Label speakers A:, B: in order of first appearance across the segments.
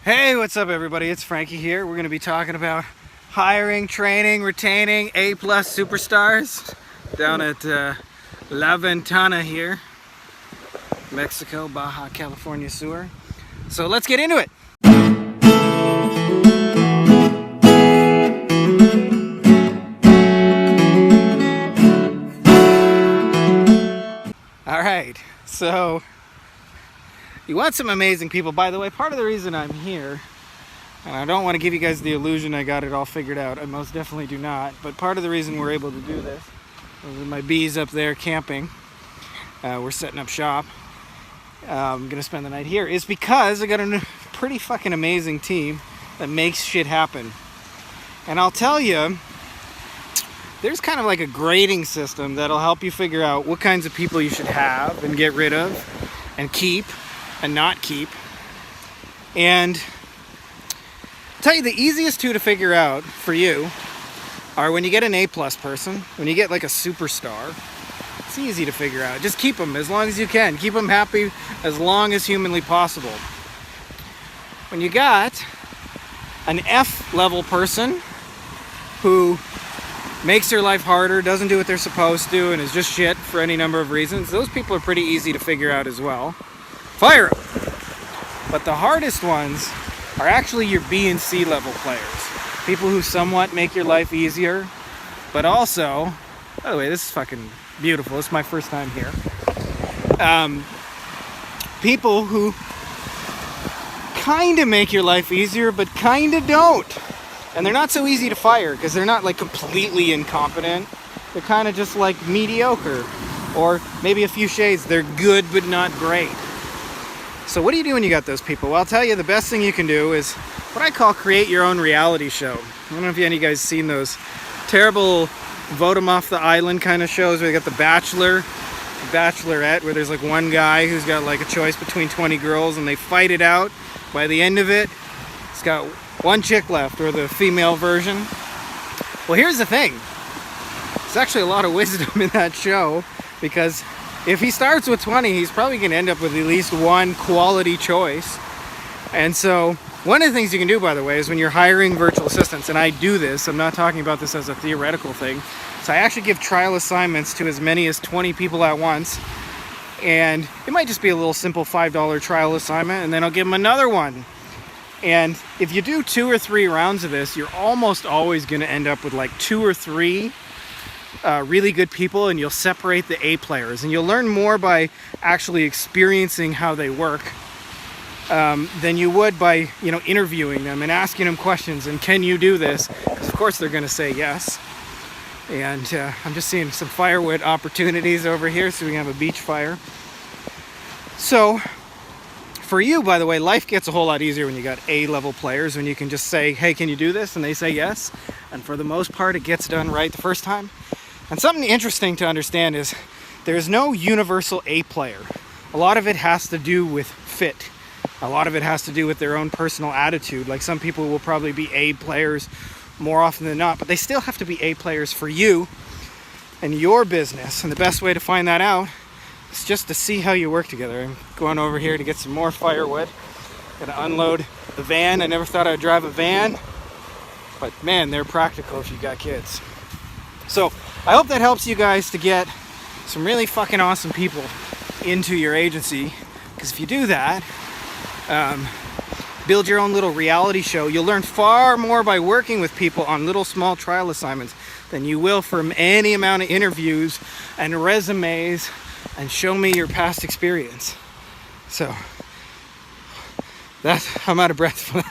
A: Hey, what's up everybody? It's Frankie here. We're going to be talking about hiring, training, retaining A+ superstars down at La Ventana here, Mexico, Baja California Sur. So let's get into it. All right, so you want some amazing people. By the way, part of the reason I'm here, and I don't want to give you guys the illusion I got it all figured out, I most definitely do not, but part of the reason we're able to do this, those are my bees up there camping, we're setting up shop, I'm gonna spend the night here, is because I got a pretty fucking amazing team that makes shit happen. And I'll tell you, there's kind of like a grading system that'll help you figure out what kinds of people you should have and get rid of and keep and not keep. And I'll tell you, the easiest two to figure out for you are when you get an A+ person, when you get like a superstar. It's easy to figure out. Just keep them as long as you can. Keep them happy as long as humanly possible. When you got an F level person who makes their life harder, doesn't do what they're supposed to, and is just shit for any number of reasons, those people are pretty easy to figure out as well. Fire them. But the hardest ones are actually your B and C level players. People who somewhat make your life easier, but also, by the way, this is fucking beautiful. It's my first time here. People who kind of make your life easier, but kind of don't. And they're not so easy to fire because they're not like completely incompetent. They're kind of just like mediocre, or maybe a few shades. They're good, but not great. So what do you do when you got those people? Well, I'll tell you, the best thing you can do is what I call create your own reality show. I don't know if any of you guys seen those terrible vote them off the island kind of shows where they got the Bachelor, the Bachelorette, where there's like one guy who's got like a choice between 20 girls and they fight it out. By the end of it, he's got one chick left, or the female version. Well, here's the thing. There's actually a lot of wisdom in that show, because if he starts with 20, he's probably going to end up with at least one quality choice. And so one of the things you can do, by the way, is when you're hiring virtual assistants, and I do this, I'm not talking about this as a theoretical thing, so I actually give trial assignments to as many as 20 people at once. And it might just be a little simple $5 trial assignment, and then I'll give them another one. And if you do 2 or 3 rounds of this, you're almost always going to end up with like 2 or 3 really good people, and you'll separate the A players, and you'll learn more by actually experiencing how they work than you would by, you know, interviewing them and asking them questions and can you do this, because of course they're going to say yes. And I'm just seeing some firewood opportunities over here so we can have a beach fire. So for you, by the way, life gets a whole lot easier when you got A-level players, when you can just say, hey, can you do this? And they say yes. And for the most part, it gets done right the first time. And something interesting to understand is there's no universal A player. A lot of it has to do with fit. A lot of it has to do with their own personal attitude. Like, some people will probably be A players more often than not, but they still have to be A players for you and your business. And the best way to find that out is just to see how you work together. I'm going over here to get some more firewood. Gonna unload the van. I never thought I'd drive a van, but man, they're practical if you got kids. So I hope that helps you guys to get some really fucking awesome people into your agency, because if you do that, build your own little reality show, you'll learn far more by working with people on little small trial assignments than you will from any amount of interviews and resumes and show me your past experience. So I'm out of breath for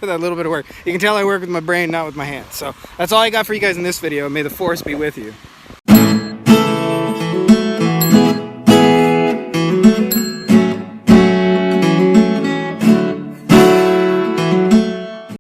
A: that little bit of work. You can tell I work with my brain, not with my hands. So that's all I got for you guys in this video. May the force be with you.